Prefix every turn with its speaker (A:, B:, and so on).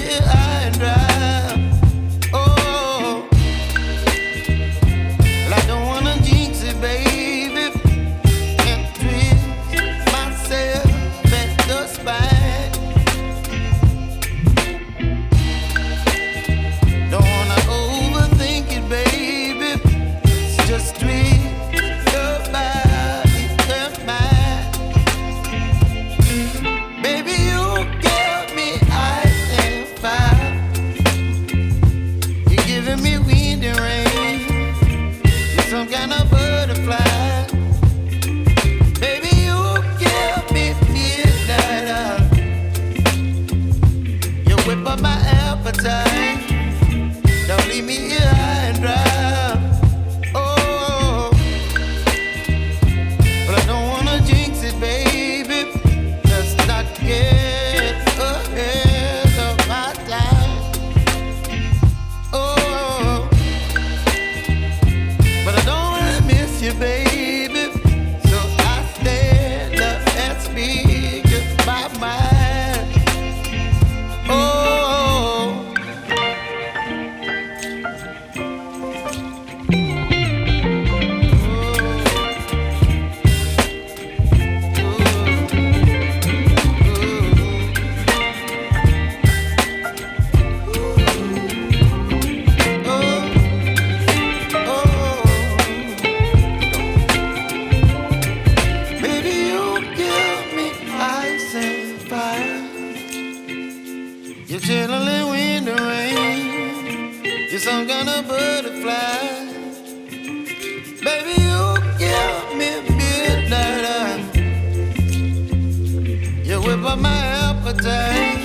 A: here high and dry. Oh, well, I don't wanna jinx it, baby, and twist myself at the spine. Don't wanna overthink it, baby. It's just twist your body and mine. Baby, you give me ice and fire. You're giving me wind and rain. You're some kind of butterfly. Baby, you give me midnight. You whip up my appetite. Don't leave me here high and dry. Oh, but I don't wanna jinx it, baby. Let's not get ahead of my time. Oh, but I don't wanna miss you, baby. So I stand up and speak my mind. Oh. Baby, you give me ice and fire. You're chilling wind and rain. You're some kind of butterfly. Baby, you give me midnight. You whip up my appetite.